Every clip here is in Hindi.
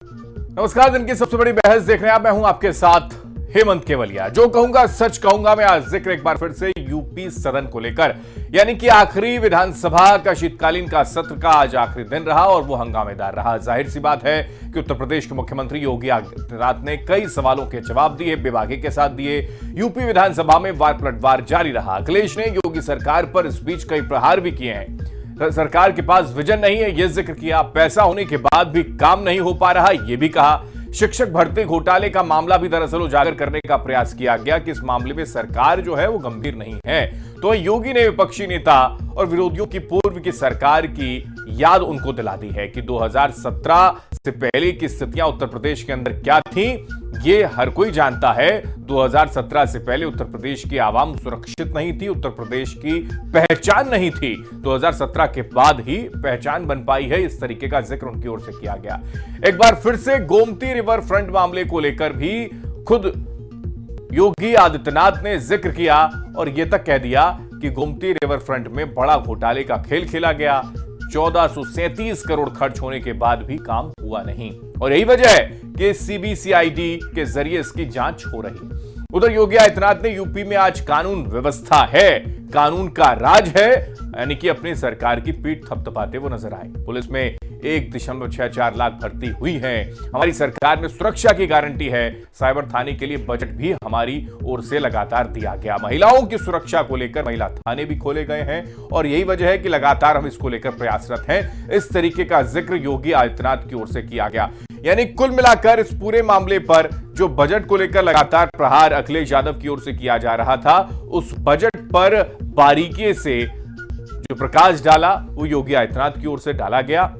नमस्कार। दिन की सबसे बड़ी बहस देख रहे हैं आप, मैं हूं आपके साथ हेमंत केवलिया। जो कहूंगा सच कहूंगा मैं। आज जिक्र एक बार फिर से यूपी सदन को लेकर, यानी कि आखिरी विधानसभा का शीतकालीन का सत्र का आज आखिरी दिन रहा और वो हंगामेदार रहा। जाहिर सी बात है कि उत्तर प्रदेश के मुख्यमंत्री योगी आदित्यनाथ ने कई सवालों के जवाब दिए, बेबाकी के साथ दिए। यूपी विधानसभा में वार पलटवार जारी रहा। अखिलेश ने योगी सरकार पर इस बीच कई प्रहार भी किए हैं। सरकार के पास विजन नहीं है, यह जिक्र किया। पैसा होने के बाद भी काम नहीं हो पा रहा, यह भी कहा। शिक्षक भर्ती घोटाले का मामला भी दरअसल उजागर करने का प्रयास किया गया कि इस मामले में सरकार जो है वो गंभीर नहीं है। तो योगी ने विपक्षी नेता और विरोधियों की पूर्व की सरकार की याद उनको दिला दी है कि 2017 से पहले की स्थितियां उत्तर प्रदेश के अंदर क्या थी। ये हर कोई जानता है। 2017 से पहले उत्तर प्रदेश की आवाम सुरक्षित नहीं थी, उत्तर प्रदेश की पहचान नहीं थी। 2017 के बाद ही पहचान बन पाई है। इस तरीके का जिक्र उनकी ओर से किया गया। एक बार फिर से गोमती रिवर फ्रंट मामले को लेकर भी खुद योगी आदित्यनाथ ने जिक्र किया और यह तक कह दिया कि गोमती रिवर फ्रंट में बड़ा घोटाले का खेल खेला गया। 1437 करोड़ खर्च होने के बाद भी काम हुआ नहीं और यही वजह है कि सीबीसीआईडी के जरिए इसकी जांच हो रही। उधर योगी आदित्यनाथ ने यूपी में आज कानून व्यवस्था है, कानून का राज है, यानी कि अपनी सरकार की पीठ थपथपाते वो नजर आए। पुलिस में 1.64 लाख भर्ती हुई है। हमारी सरकार में सुरक्षा की गारंटी है। साइबर थाने के लिए बजट भी हमारी ओर से लगातार दिया गया। महिलाओं की सुरक्षा को लेकर महिला थाने भी खोले गए हैं और यही वजह है कि लगातार हम इसको लेकर प्रयासरत हैं। इस तरीके का जिक्र योगी आदित्यनाथ की ओर से किया गया। यानी कुल मिलाकर इस पूरे मामले पर जो बजट को लेकर लगातार प्रहार अखिलेश यादव की ओर से किया जा रहा था, उस बजट पर बारीकी से जो प्रकाश डाला वो योगी आदित्यनाथ की ओर से डाला गया।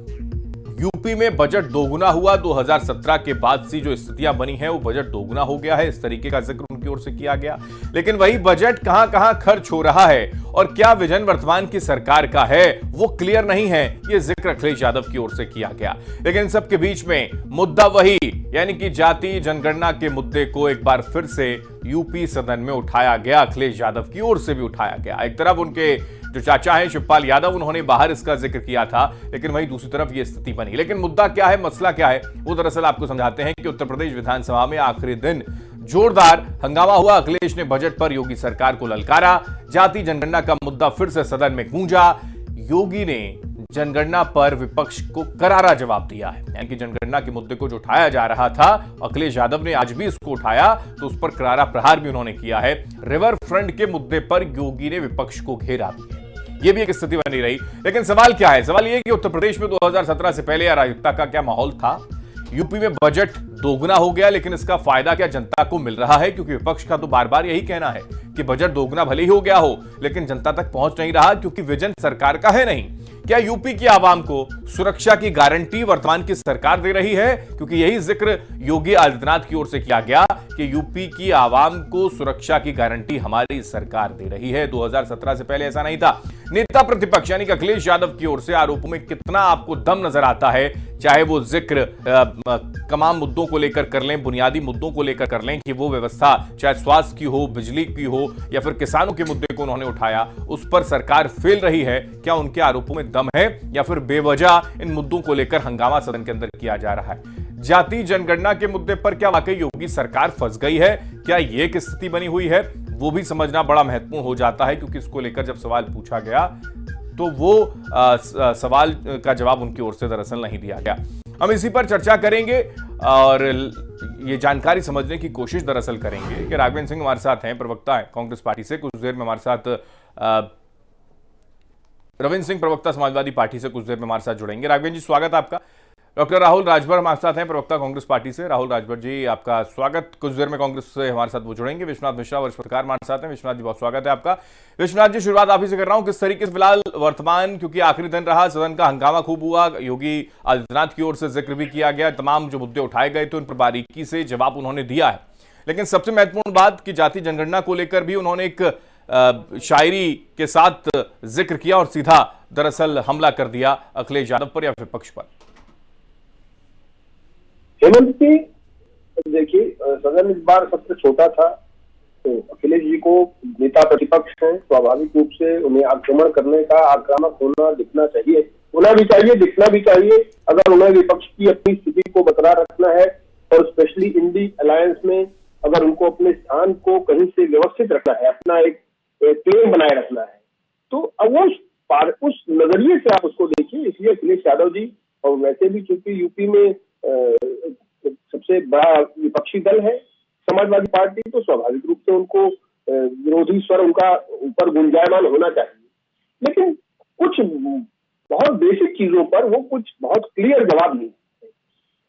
यूपी में बजट दोगुना हुआ। 2017 के बाद से जो स्थितियां बनी हैं वो बजट दोगुना हो गया है। इस तरीके का जिक्र उनकी ओर से किया गया। लेकिन वही बजट कहां खर्च हो रहा है और क्या विजन वर्तमान की सरकार का है वो क्लियर नहीं है। ये जिक्र अखिलेश यादव की ओर से किया गया। लेकिन इन सबके बीच में मुद्दा वही, यानी कि जाति जनगणना के मुद्दे को एक बार फिर से यूपी सदन में उठाया गया। अखिलेश यादव की ओर से भी उठाया गया। एक तरफ उनके जो चाचा हैं शिवपाल यादव, उन्होंने बाहर इसका जिक्र किया था, लेकिन वहीं दूसरी तरफ यह स्थिति बनी। लेकिन मुद्दा क्या है, मसला क्या है, वो दरअसल आपको समझाते हैं कि उत्तर प्रदेश विधानसभा में आखिरी दिन जोरदार हंगामा हुआ। अखिलेश ने बजट पर योगी सरकार को ललकारा। जाति जनगणना का मुद्दा फिर से सदन में गूंजा। योगी ने जनगणना पर विपक्ष को करारा जवाब दिया है। यानी कि जनगणना के मुद्दे को जो उठाया जा रहा था, अखिलेश यादव ने आज भी इसको उठाया तो उस पर करारा प्रहार भी उन्होंने किया है। रिवर फ्रंट के मुद्दे पर योगी ने विपक्ष को घेरा भी है। यह भी एक स्थिति बनी रही। लेकिन सवाल क्या है, सवाल यह कि उत्तर प्रदेश में 2017 से पहले अराजकता का क्या माहौल था। यूपी में बजट दोगुना हो गया, लेकिन इसका फायदा क्या जनता को मिल रहा है? क्योंकि विपक्ष का तो बार बार यही कहना है कि बजट दोगुना भले ही हो गया हो, लेकिन जनता तक पहुंच नहीं रहा क्योंकि विजन सरकार का है नहीं। क्या यूपी की आवाम को सुरक्षा की गारंटी वर्तमान की सरकार दे रही है? क्योंकि यही जिक्र योगी आदित्यनाथ की ओर से किया गया कि यूपी की आवाम को सुरक्षा की गारंटी हमारी सरकार दे रही है। 2017 से पहले ऐसा नहीं था। नेता प्रतिपक्ष यानी कि अखिलेश यादव की ओर से आरोपों में कितना आपको दम नजर आता है, चाहे वो जिक्र तमाम मुद्दों को लेकर कर लें, बुनियादी मुद्दों को लेकर कर लें कि वो व्यवस्था चाहे स्वास्थ्य की हो, बिजली की हो या फिर किसानों के मुद्दे को उन्होंने उठाया, उस पर सरकार फेल रही है। क्या उनके आरोपों में दम है या फिर बेवजह इन मुद्दों को लेकर हंगामा सदन के अंदर किया जा रहा है? जाति जनगणना के मुद्दे पर क्या वाकई योगी सरकार फंस गई है? क्या यह एक स्थिति बनी हुई है? वो भी समझना बड़ा महत्वपूर्ण हो जाता है, क्योंकि इसको लेकर जब सवाल पूछा गया तो वो सवाल का जवाब उनकी ओर से दरअसल नहीं दिया गया। हम इसी पर चर्चा करेंगे और ये जानकारी समझने की कोशिश दरअसल करेंगे कि राघवेंद्र सिंह हमारे साथ हैं, प्रवक्ता है कांग्रेस पार्टी से। कुछ देर में हमारे साथ रविंद्र सिंह, प्रवक्ता समाजवादी पार्टी से, कुछ देर में हमारे साथ जुड़ेंगे। राघवेंद्र जी, स्वागत आपका। डॉक्टर राहुल राजभर हमारे साथ हैं, प्रवक्ता कांग्रेस पार्टी से। राहुल राजभर जी, आपका स्वागत। कुछ देर में कांग्रेस से हमारे साथ वो जुड़ेंगे। विश्वनाथ मिश्रा, वरिष्ठ पत्रकार, हमारे साथ हैं। विश्वनाथ जी, बहुत स्वागत है आपका। विश्वनाथ जी, शुरुआत आप ही से कर रहा हूं। किस तरीके से फिलहाल वर्तमान, क्योंकि आखिरी दिन रहा, सदन का हंगामा खूब हुआ, योगी आदित्यनाथ की ओर से जिक्र भी किया गया, तमाम जो मुद्दे उठाए गए तो उन पर बारीकी से जवाब उन्होंने दिया है। लेकिन सबसे महत्वपूर्ण बात कि जाति जनगणना को लेकर भी उन्होंने एक शायरी के साथ जिक्र किया और सीधा दरअसल हमला कर दिया अखिलेश यादव पर या विपक्ष पर। हेमंत जी, देखिए, सदन इस बार सबसे छोटा था, तो अखिलेश जी को नेता प्रतिपक्ष हैं, स्वाभाविक रूप से उन्हें आक्रमण करने का, आक्रामक होना दिखना चाहिए। होना भी चाहिए, दिखना भी चाहिए। अगर उन्हें विपक्ष की अपनी स्थिति को बरकरार रखना है और स्पेशली इंडी अलायंस में अगर उनको अपने स्थान को कहीं से व्यवस्थित रखना है, अपना एक क्लेम बनाए रखना है, तो अब वो उस नजरिए से आप उसको देखिए। इसलिए अखिलेश यादव जी, और वैसे भी चूंकि यूपी में सबसे बड़ा विपक्षी दल है समाजवादी पार्टी, तो स्वाभाविक रूप से उनको विरोधी स्वर उनका ऊपर गुंजायमान होना चाहिए। लेकिन कुछ बहुत बेसिक चीजों पर वो कुछ बहुत क्लियर जवाब नहीं।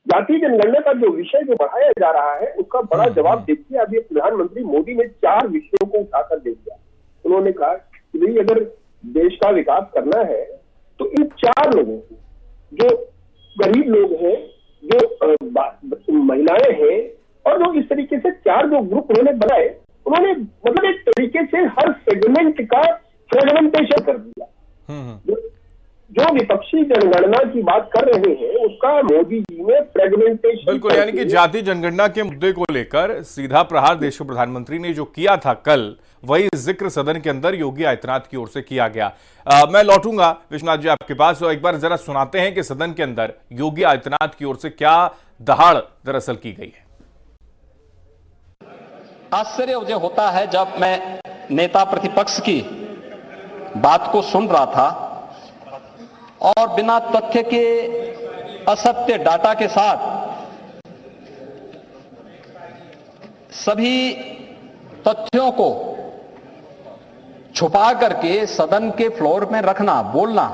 जातीय जनगणना का जो विषय जो बढ़ाया जा रहा है उसका बड़ा जवाब देखिए। अभी प्रधानमंत्री मोदी ने 4 विषयों को उठाकर दे दिया। उन्होंने कहा कि भाई अगर देश का विकास करना है तो इन 4 लोगों को, जो गरीब लोग हैं, जो महिलाएं हैं, और जो इस तरीके से 4 जो ग्रुप उन्होंने बनाए, उन्होंने मतलब एक तरीके से हर सेगमेंट का फ्रेगमेंटेशन कर दिया। जो विपक्षी जनगणना की बात कर रहे हैं उसका मोदी जी ने फ्रेगमेंटेशन। बिल्कुल, यानी कि जाति जनगणना के मुद्दे को लेकर सीधा प्रहार देश के प्रधानमंत्री ने जो किया था कल, वही जिक्र सदन के अंदर योगी आदित्यनाथ की ओर से किया गया। मैं लौटूंगा विश्वनाथ जी आपके पास, और एक बार जरा सुनाते हैं कि सदन के अंदर योगी आदित्यनाथ की ओर से क्या दहाड़ दरअसल की गई है। आश्चर्य मुझे होता है जब मैं नेता प्रतिपक्ष की बात को सुन रहा था और बिना तथ्य के असत्य डाटा के साथ सभी तथ्यों को छुपा करके सदन के फ्लोर में रखना, बोलना,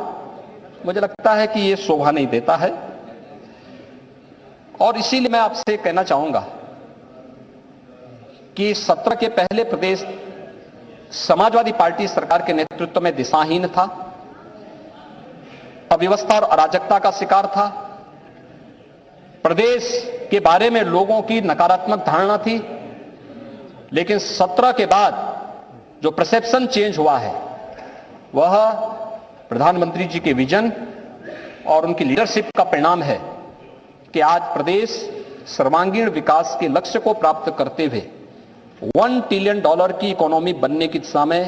मुझे लगता है कि यह शोभा नहीं देता है। और इसीलिए मैं आपसे कहना चाहूंगा कि सत्र के पहले प्रदेश समाजवादी पार्टी सरकार के नेतृत्व में दिशाहीन था, अव्यवस्था और अराजकता का शिकार था, प्रदेश के बारे में लोगों की नकारात्मक धारणा थी। लेकिन सत्र के बाद जो परसेप्शन चेंज हुआ है वह प्रधानमंत्री जी के विजन और उनकी लीडरशिप का परिणाम है कि आज प्रदेश सर्वांगीण विकास के लक्ष्य को प्राप्त करते हुए $1 ट्रिलियन की इकोनॉमी बनने की दिशा में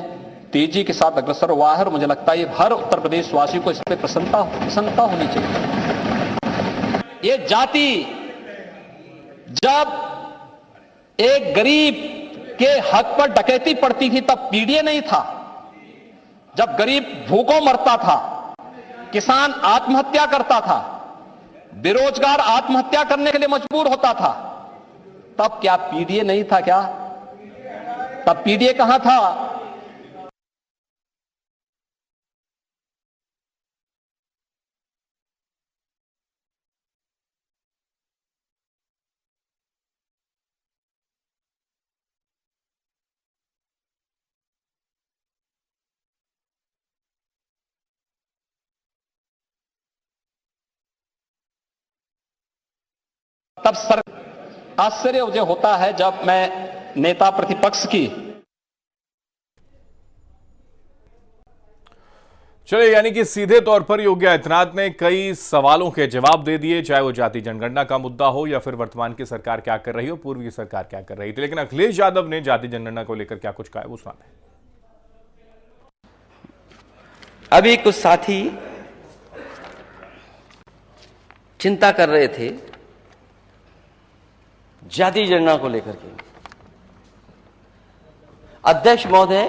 तेजी के साथ अग्रसर हुआ है। और मुझे लगता है हर उत्तर प्रदेश वासी को इस पर प्रसन्नता होनी चाहिए। ये जाति, जब एक गरीब के हक पर डकैती पड़ती थी तब पीडीए नहीं था। जब गरीब भूखों मरता था, किसान आत्महत्या करता था, बेरोजगार आत्महत्या करने के लिए मजबूर होता था, तब क्या पीडीए नहीं था? क्या तब पीडीए कहां था? तब सर आश्चर्य मुझे होता है जब मैं नेता प्रतिपक्ष की। चलिए, यानी कि सीधे तौर पर योगी आदित्यनाथ ने कई सवालों के जवाब दे दिए, चाहे वो जाति जनगणना का मुद्दा हो या फिर वर्तमान की सरकार क्या कर रही हो, पूर्व की सरकार क्या कर रही थी। लेकिन अखिलेश यादव ने जाति जनगणना को लेकर क्या कुछ कहा है वो सुनाते हैं। अभी कुछ साथी चिंता कर रहे थे जाति जनगणना को लेकर के। अध्यक्ष महोदय,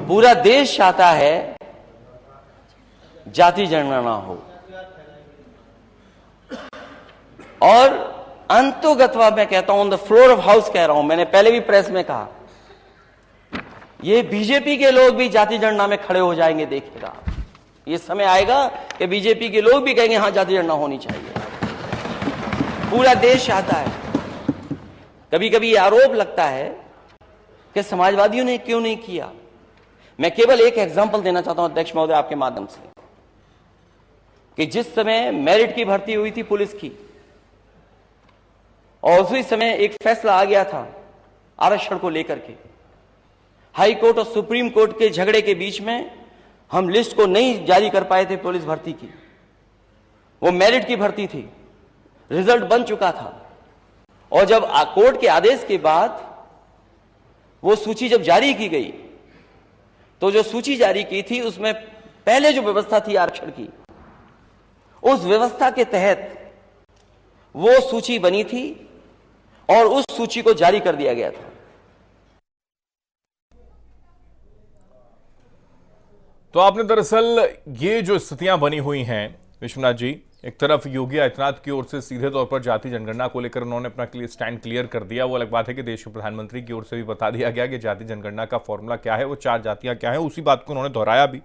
पूरा देश चाहता है जाति जनगणना हो, और अंतोगत्वा मैं कहता हूं, on the floor of house कह रहा हूं, मैंने पहले भी प्रेस में कहा, ये बीजेपी के लोग भी जाति जनगणना में खड़े हो जाएंगे। देखिएगा, ये समय आएगा कि बीजेपी के लोग भी कहेंगे हां जाति जनगणना होनी चाहिए। पूरा देश चाहता है। कभी कभी ये आरोप लगता है कि समाजवादियों ने क्यों नहीं किया। मैं केवल एक एग्जांपल देना चाहता हूं अध्यक्ष महोदय आपके माध्यम से, कि जिस समय मेरिट की भर्ती हुई थी पुलिस की, और उसी समय एक फैसला आ गया था आरक्षण को लेकर के, हाई कोर्ट और सुप्रीम कोर्ट के झगड़े के बीच में हम लिस्ट को नहीं जारी कर पाए थे पुलिस भर्ती की। वो मेरिट की भर्ती थी, रिजल्ट बन चुका था, और जब कोर्ट के आदेश के बाद वो सूची जब जारी की गई, तो जो सूची जारी की थी उसमें पहले जो व्यवस्था थी आरक्षण की, उस व्यवस्था के तहत वो सूची बनी थी और उस सूची को जारी कर दिया गया था। तो आपने दरअसल ये जो स्थितियां बनी हुई हैं विश्वनाथ जी, एक तरफ योगी आदित्यनाथ की ओर से सीधे तौर पर जाति जनगणना को लेकर उन्होंने अपना स्टैंड क्लियर कर दिया। वो अलग बात है कि देश के प्रधानमंत्री की ओर से भी बता दिया गया कि जाति जनगणना का फॉर्मूला क्या है, वो 4 जातियां क्या है, उसी बात को उन्होंने दोहराया भी।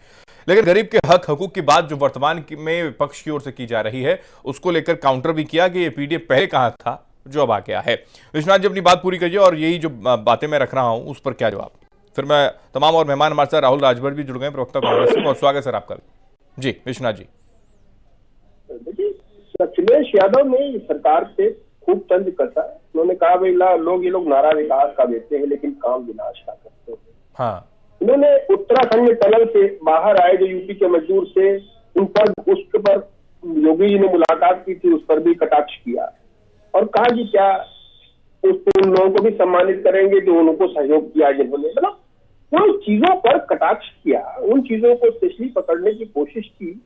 लेकिन गरीब के हक हकूक की बात जो वर्तमान में विपक्ष की ओर से की जा रही है, उसको लेकर काउंटर भी किया कि ये पीडीएफ पहले कहां था, जो अब आ गया है। विश्वनाथ जी अपनी बात पूरी करिए और यही जो बातें मैं रख रहा हूं उस पर क्या जवाब। फिर मैं तमाम और मेहमान हमारे साथ राहुल राजभर भी जुड़ गए, प्रवक्ता कांग्रेस से। बहुत स्वागत सर आपका जी। विश्वनाथ जी, देखिए अखिलेश यादव ने सरकार से खूब तंज कसा। उन्होंने कहा भाई ये लोग नारा विकास का देते हैं लेकिन काम विनाश का करते हैं। हाँ, उन्होंने उत्तराखंड में टनल से बाहर आए जो यूपी के मजदूर से, उन पर उस पर योगी जी ने मुलाकात की थी, उस पर भी कटाक्ष किया और कहा कि क्या उन लोगों को भी सम्मानित करेंगे जो उनको सहयोग किया जिन्होंने, मतलब उन चीजों पर कटाक्ष किया, उन चीजों को स्पेशली पकड़ने की कोशिश की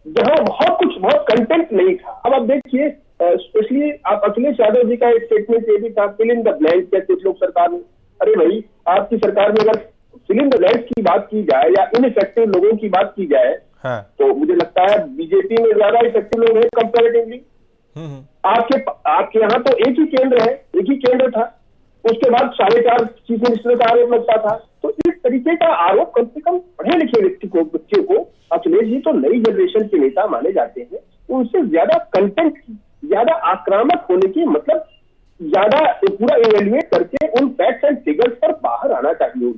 जहां बहुत कंटेंट नहीं था। अब आप देखिए स्पेशली आप अखिलेश यादव जी का एक स्टेटमेंट ये भी था, फिल इन द ब्लैंक, क्या कुछ लोग सरकार में, अरे भाई आपकी सरकार में अगर फिल इन द ब्लैंक की बात की जाए या इनइफेक्टिव लोगों की बात की जाए, हाँ, तो मुझे लगता है बीजेपी में ज्यादा इफेक्टिव लोग हैं कंपैरेटिवली। आपके यहाँ तो एक ही केंद्र था, उसके बाद 4.5 चीफ मिनिस्टर का आरोप लगता था। तो इस तरीके का आरोप कम से कम पढ़े लिखे बच्चे को, अखिलेश जी तो नई जनरेशन के नेता माने जाते हैं, उनसे ज्यादा कंटेंट, ज्यादा आक्रामक होने की, मतलब ज्यादा पूरा इवेल्युएट करके उन फैक्ट्स एंड फिगर्स पर बाहर आना चाहिए।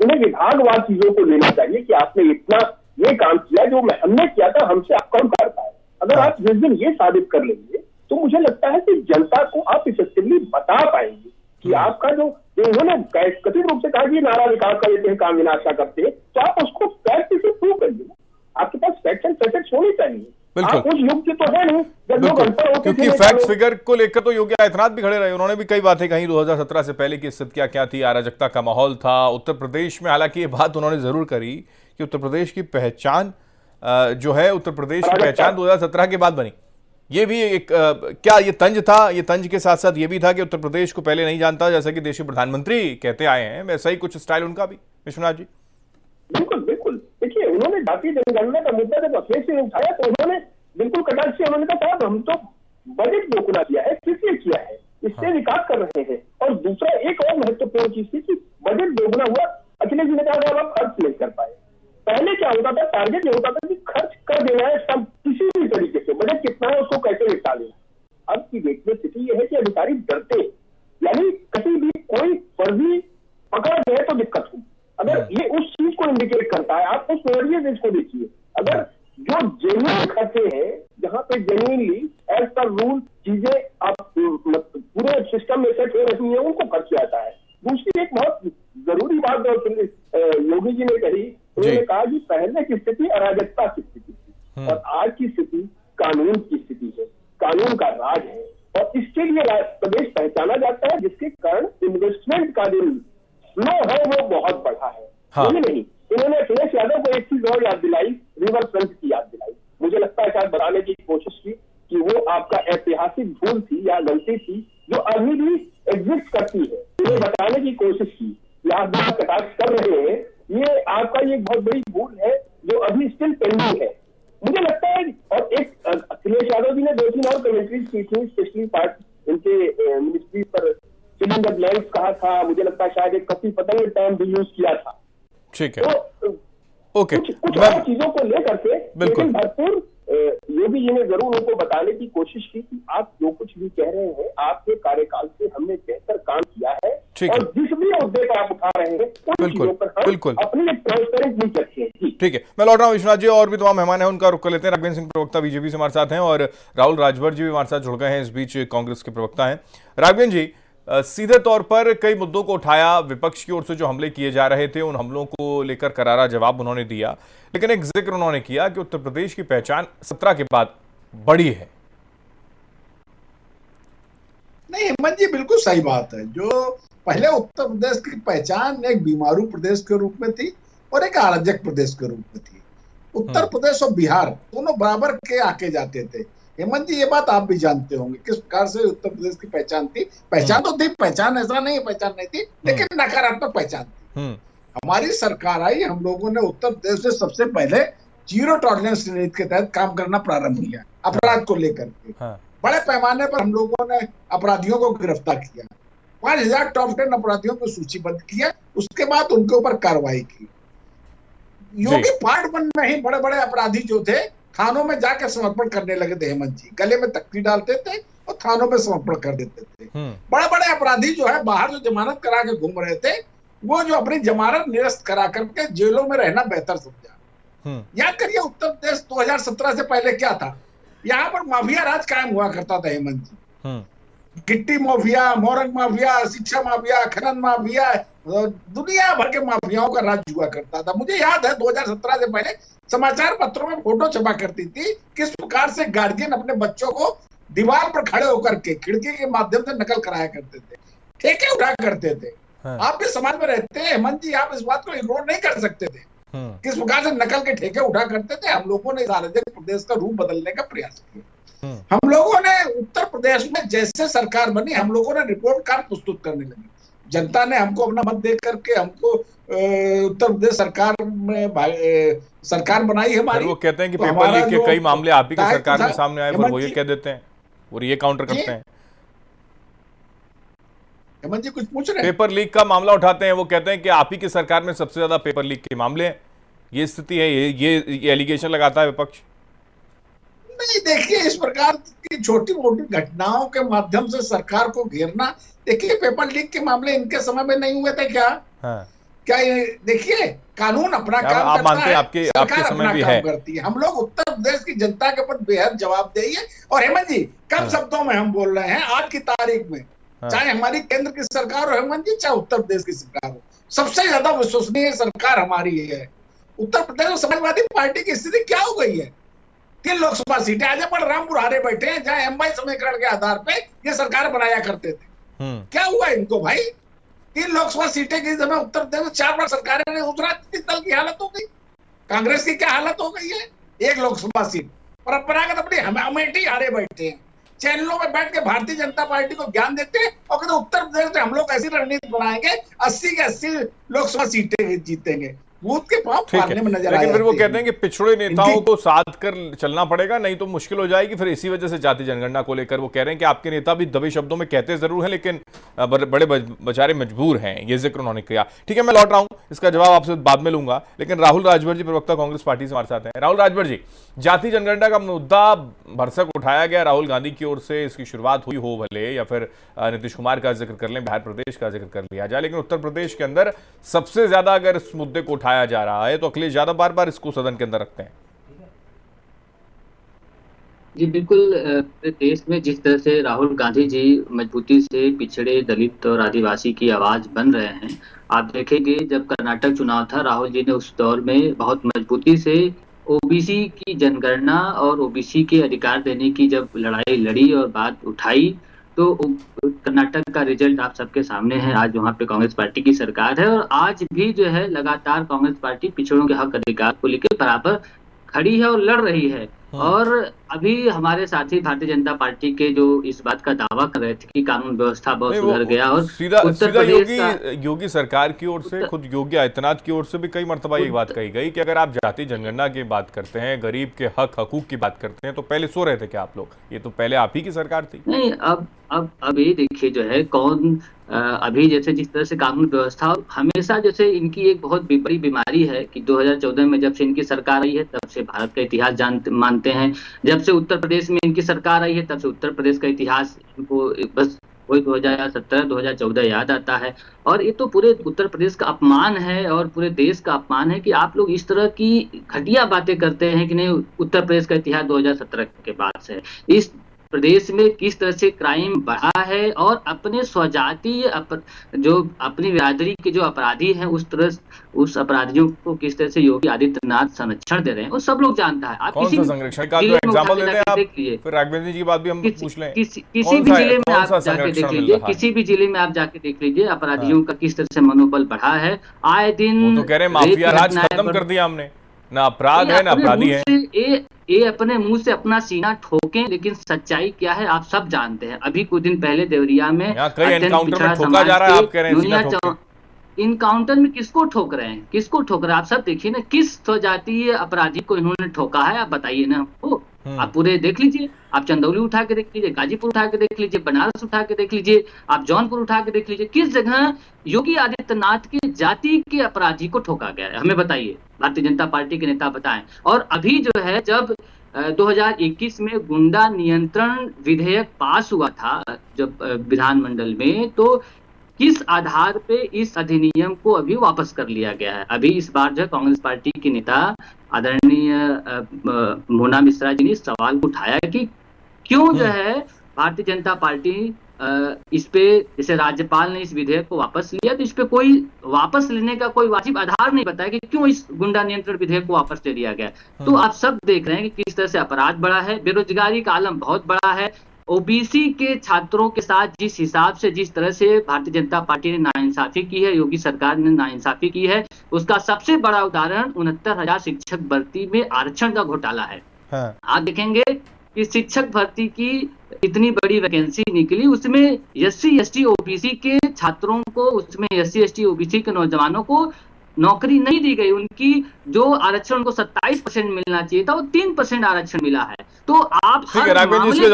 उन्हें विभागवार चीजों को लेना चाहिए कि आपने इतना ये काम किया जो हमने किया था, हमसे आप कम कर पाए। अगर आप जिस दिन ये साबित कर लेंगे तो मुझे लगता है कि जनता को आप इफेक्टिवली बता पाएंगे कि आपका जो उन्होंने कथित रूप से कहा कि नारा विकास का देते हैं काम विनाश का करते हैं, तो आप उसको फैक्ट से प्रूव करिए। आपके पास फैक्ट्स एंड फिगर्स होने चाहिए। आप उस युग के तो है नहीं जब लोग अनपढ़ होते, क्योंकि फैक्ट फिगर को लेकर तो योगी आदित्यनाथ भी खड़े रहे। उन्होंने भी कई बातें कही 2017 से पहले की स्थितियां क्या थी, अराजकता का माहौल था उत्तर प्रदेश में। हालांकि ये बात उन्होंने जरूर करी कि उत्तर प्रदेश की पहचान जो है, उत्तर प्रदेश की पहचान 2017 के बाद बनी। ये भी एक क्या ये तंज था, ये तंज के साथ साथ ये भी था कि उत्तर प्रदेश को पहले नहीं जानता, जैसा कि देश के प्रधानमंत्री कहते आए हैं, वैसा ही कुछ स्टाइल उनका भी। विश्वनाथ जी बिल्कुल देखिए, उन्होंने जाति जनगणना का मुद्दा जब अखिलेश ने उठाया तो उन्होंने बिल्कुल कटाक्ष से उन्होंने कहा हम तो बजट दोगुना किया है, किस लिए किया है, इससे विकास कर रहे हैं। और दूसरा एक और महत्वपूर्ण चीज थी कि बजट दोगुना हुआ, अखिलेश जी ने कहा आप खर्च नहीं कर पाए। पहले क्या होता था, टारगेट ये होता था कि खर्च कर देना है सब किसी भी तरीके से, बजट कितना है उसको कैसे निपटा लेना। अब की डेट में स्थिति यह है कि अधिकारी डरते, यानी कहीं भी कोई फर्जी पकड़ा जाए तो दिक्कत हो। अगर ये उस चीज को इंडिकेट करता है, आप उस नजरिए से इसको देखिए। अगर जो जेन्युइन खर्चे हैं, जहां पे जेन्युइनली एज पर रूल चीजें आप पूरे सिस्टम में सेट हो रही है, उनको खर्च किया जाता है। दूसरी एक बहुत जरूरी बात योगी जी ने कही, उन्होंने कहा कि पहले की स्थिति अराजकता की स्थिति थी और आज की स्थिति कानून की स्थिति है, कानून का राज है और इसके लिए प्रदेश पहचाना जाता है, जिसके कारण इन्वेस्टमेंट का जो फ्लो है वो बहुत बढ़ा है। नहीं, इन्होंने अखिलेश यादव को एक चीज और याद दिलाई, रिवर फ्रंट की याद दिलाई। मुझे लगता है शायद बताने की कोशिश की कि वो आपका ऐतिहासिक भूल थी या गलती थी जो अभी भी एग्जिस्ट करती है, उन्हें बताने की कोशिश की। आप जहां कटाक्ष कर रहे हैं, ये आपका ये बहुत बड़ी भूल है जो अभी स्टिल पेंडिंग है, मुझे लगता है। और एक अखिलेश यादव जी ने 2-3 और कमेंट्रीज की थी, स्पेशली पार्ट इनके मिनिस्ट्री पर फिल इन द ब्लैंक्स कहा था, मुझे लगता है शायद एक कभी पतंग टर्म भी यूज किया था। ठीक है, तो ओके, कुछ और चीजों को लेकर के लेकिन भरपूर योगी जी ने जरूर उनको बताने की कोशिश की कि आप जो कुछ भी कह रहे हैं, आपके कार्यकाल से हमने बेहतर काम किया है और जिस भी मुद्दे पर आप उठा रहे हैं उन चीजों पर हम अपनी एक ट्रांसपेरेंट नहीं करते हैं। ठीक है, मैं लौट रहा हूँ विश्वनाथ जी, और भी तमाम मेहमान हैं उनका रुख कर लेते हैं। राघवेंद्र सिंह प्रवक्ता बीजेपी से हमारे साथ हैं और राहुल राजभर जी भी हमारे साथ जुड़ गए हैं, इस बीच कांग्रेस के प्रवक्ता हैं। राघवेंद्र जी, सीधे तौर पर कई मुद्दों को उठाया, विपक्ष की ओर से जो हमले किए जा रहे थे उन हमलों को लेकर करारा जवाब उन्होंने दिया, लेकिन एक जिक्र उन्होंने किया कि उत्तर प्रदेश की पहचान 17 के बाद बड़ी है। नहीं हेमंत जी, बिल्कुल सही बात है। जो पहले उत्तर प्रदेश की पहचान एक बीमारू प्रदेश के रूप में थी, और एक अराजक प्रदेश के रूप में थी। उत्तर प्रदेश और बिहार दोनों बराबर के आके जाते थे। हेमंत जी, ये बात आप भी जानते होंगे किस प्रकार से उत्तर प्रदेश की पहचान थी। पहचान तो थी, पहचान ऐसा नहीं पहचान नहीं थी, लेकिन नकारात्मक पहचान थी। हमारी सरकार आई, हम लोगों ने उत्तर प्रदेश में सबसे पहले जीरो टॉलरेंस नीति के तहत काम करना प्रारंभ किया अपराध को लेकर के। बड़े पैमाने पर हम लोगों ने अपराधियों को गिरफ्तार किया, 5000 टॉप 10 अपराधियों को सूचीबद्ध किया, उसके बाद उनके ऊपर कार्रवाई की। योगी पार्ट 1 में ही बड़े बड़े अपराधी जो थे थानों में जाकर समर्पण करने लगे थे। हेमंत जी गले में तख्ती डालते थे और थानों में समर्पण कर देते थे। बड़े बड़े अपराधी जो है बाहर जो जमानत करा के घूम रहे थे, वो जो अपनी जमानत निरस्त करा करके जेलों में रहना बेहतर समझा। याद करिए उत्तर प्रदेश 2017 से पहले क्या था, यहाँ पर माफिया राज कायम हुआ करता था। हेमंत जी गिट्टी माफिया, मोरंग माफिया, शिक्षा माफिया, खनन माफिया, दुनिया भर के माफियाओं का राज हुआ करता था। मुझे याद है 2017 से पहले समाचार पत्रों में फोटो छपा करती थी किस प्रकार से गार्जियन अपने बच्चों को दीवार पर खड़े होकर के खिड़की के माध्यम से नकल कराया करते थे, ठेके उठा करते थे। आप भी समाज में रहते हैं हेमंत जी, आप इस बात को इग्नोर नहीं कर सकते थे किस प्रकार से नकल के ठेके उठा करते थे। हम लोगों ने अराजक प्रदेश का रूप बदलने का प्रयास किया। हम लोगों ने उत्तर प्रदेश में जैसे सरकार बनी, हम लोगों ने रिपोर्ट कार्ड प्रस्तुत करने लगे। जनता ने हमको अपना मत दे करके हमको उत्तर प्रदेश सरकार में सरकार बनाई है हमारी। वो कहते हैं कि पेपर लीक के कई मामले आप ही की सरकार में सामने आए, पर वो ये कह देते हैं और ये काउंटर करते हैं। हेमंत जी कुछ पूछ रहे हैं? पेपर लीक का मामला उठाते हैं, वो कहते हैं कि आप ही की सरकार में सबसे ज्यादा पेपर लीक के मामले हैं। ये स्थिति है, ये एलिगेशन लगाता है विपक्ष। नहीं, देखिए इस प्रकार की छोटी मोटी घटनाओं के माध्यम से सरकार को घेरना, देखिए पेपर लीक के मामले इनके समय में नहीं हुए थे क्या? क्या ये देखिए कानून अपना काम आप करता मानते हैं है, आपके समय भी है करती है। हम लोग उत्तर प्रदेश की जनता के ऊपर बेहद जवाबदेही है। और हेमंत जी कम शब्दों में हम बोल रहे हैं, आज की तारीख में चाहे हमारी केंद्र की सरकार हो हेमंत जी, चाहे उत्तर प्रदेश की सरकार हो, सबसे ज्यादा विश्वसनीय सरकार हमारी है। उत्तर प्रदेश में समाजवादी पार्टी की स्थिति क्या हो गई है? 3 लोकसभा सीटें आज बलरामपुर हारे बैठे हैं, जहां एमवाई समीकरण के आधार पे ये सरकार बनाया करते थे। क्या हुआ इनको भाई? 3 लोकसभा सीटें की जगह उत्तर प्रदेश में 4 बार सरकारें ने उस राजनीतिक दल की हालत हो गई। कांग्रेस की क्या हालत हो गई है? 1 लोकसभा सीट परंपरागत अपनी अमेठी हारे बैठे हैं, चैनलों में बैठ के भारतीय जनता पार्टी को ज्ञान देते हैं और कहते उत्तर प्रदेश में हम लोग ऐसी रणनीति बनाएंगे 80 के 80 लोकसभा सीटें जीतेंगे। बूथ के पांव फाड़ने में नजर आए। लेकिन फिर वो कहते हैं कि पिछड़े नेताओं को साथ कर चलना पड़ेगा, नहीं तो मुश्किल हो जाएगी। फिर इसी वजह से जाति जनगणना को लेकर वो कह रहे हैं कि आपके नेता भी दबे शब्दों में कहते जरूर हैं, लेकिन बड़े बेचारे मजबूर हैं। ये जिक्र उन्होंने किया। ठीक है, मैं लौट रहा हूं, इसका जवाब आपसे बाद में लूंगा। लेकिन राहुल राजभर जी, प्रवक्ता कांग्रेस पार्टी से हमारे साथ हैं। राहुल राजभर जी, जाति जनगणना का मुद्दा भरसक उठाया गया राहुल गांधी की ओर से। इसकी शुरुआत हुई हो भले, या फिर नीतीश कुमार का जिक्र कर लें, बिहार प्रदेश का जिक्र कर लिया जाए, लेकिन उत्तर प्रदेश के अंदर सबसे ज्यादा अगर इस मुद्दे को उठाया जा रहा है तो अखिलेश यादव बार बार इसको सदन के अंदर रखते हैं। जी बिल्कुल, देश में जिस तरह से राहुल गांधी जी मजबूती से पिछड़े, दलित और आदिवासी की आवाज बन रहे हैं। आप देखेंगे जब कर्नाटक चुनाव था, राहुल जी ने उस दौर में बहुत मजबूती से ओबीसी की जनगणना और ओबीसी के अधिकार देने की जब लड़ाई लड़ी और बात उठाई, तो कर्नाटक का रिजल्ट आप सबके सामने है। आज वहाँ पे कांग्रेस पार्टी की सरकार है और आज भी जो है लगातार कांग्रेस पार्टी पिछड़ों के हक अधिकार को लेकर बराबर खड़ी है और लड़ रही है। और अभी हमारे साथी भारतीय जनता पार्टी के जो इस बात का दावा कर रहे थे कि कानून व्यवस्था बहुत सुधर गया, और सीधा योगी सरकार की ओर से, खुद योगी आदित्यनाथ की ओर से भी कई मर्तबा ये बात कही गई कि अगर आप जाति जनगणना की बात करते हैं, गरीब के हकूक की बात करते हैं, तो पहले सो रहे थे क्या आप लोग? ये तो पहले आप ही की सरकार थी। नहीं, अब ये देखिए जो है कौन अभी जैसे जिस तरह से कानून व्यवस्था, हमेशा जैसे इनकी एक बहुत बड़ी बीमारी है कि 2014 में जब से इनकी सरकार आई है तब से भारत का इतिहास मानते हैं। जब से उत्तर प्रदेश में इनकी सरकार आई है तब से उत्तर प्रदेश का इतिहास इनको बस वही 2017 2014 याद आता है। और ये तो पूरे उत्तर प्रदेश का अपमान है और पूरे देश का अपमान है कि आप लोग इस तरह की घटिया बातें करते हैं कि नहीं, उत्तर प्रदेश का इतिहास 2017 के बाद से। इस प्रदेश में किस तरह से क्राइम बढ़ा है और अपने स्वजातीय जो अपनी बिरादरी के जो अपराधी हैं उस अपराधियों को किस तरह से योगी आदित्यनाथ संरक्षण दे रहे हैं वो सब लोग जानता है। आप कौन किसी सा भी संरक्षण का जिले जो में एग्जांपल उठा देते हैं के आप, देख लीजिए, फिर राघवेंद्र जी की बात भी हम पूछ लें। किसी भी जिले में आप जाके देख लीजिए, किसी भी जिले में आप जाके देख लीजिए अपराधियों का किस तरह से मनोबल बढ़ा है। आए दिन वो तो कह रहे हैं माफिया राज खत्म कर दिया हमने, ना अपराध है ना अपराधी है। ये अपने मुंह से अपना सीना ठोकें, लेकिन सच्चाई क्या है आप सब जानते हैं। अभी कुछ दिन पहले देवरिया में कई एनकाउंटर में ठोका जा रहा है, आप कह रहे हैं सीना ठोक के। इनकाउंटर में किसको ठोक रहे हैं, किसको ठोक रहे हैं आप सब देखिए ना, किस स्वजातीय अपराधी को इन्होंने ठोका है आप बताइए ना हमको। आप पूरे देख लीजिए, आप चंदौली उठा के देख लीजिए, गाजीपुर उठा के देख लीजिए, बनारस उठा के देख लीजिए, आप जौनपुर उठा के देख लीजिए, किस जगह योगी आदित्यनाथ की जाति के अपराधी को ठोका गया है हमें बताइए, भारतीय जनता पार्टी के नेता बताएं। और अभी जो है जब 2021 में गुंडा नियंत्रण विधेयक पास हुआ था जब विधानमंडल में, तो किस आधार पे इस अधिनियम को अभी वापस कर लिया गया है। अभी इस बार जो कांग्रेस पार्टी के नेता आदरणीय मोना मिश्रा जी ने सवाल उठाया कि क्यों जो है भारतीय जनता पार्टी इस पे, जैसे राज्यपाल ने इस विधेयक को वापस लिया तो इस पे कोई वापस लेने का कोई वाजिब आधार नहीं बताया कि क्यों इस गुंडा नियंत्रण विधेयक को वापस ले लिया गया। तो आप सब देख रहे हैं कि किस तरह से अपराध बढ़ा है, बेरोजगारी का आलम बहुत बड़ा है। ओबीसी के छात्रों के साथ जिस हिसाब से, जिस तरह से भारतीय जनता पार्टी ने नाइंसाफी की है, योगी सरकार ने नाइंसाफी की है, उसका सबसे बड़ा उदाहरण 69,000 शिक्षक भर्ती में आरक्षण का घोटाला है। आप देखेंगे कि शिक्षक भर्ती की इतनी बड़ी वैकेंसी निकली, उसमें SC ST OBC के छात्रों को, उसमें SC ST OBC के नौजवानों को नौकरी नहीं दी गई। उनकी जो आरक्षण को 27% मिलना चाहिए था वो 3% आरक्षण मिला है। तो आप हर मामले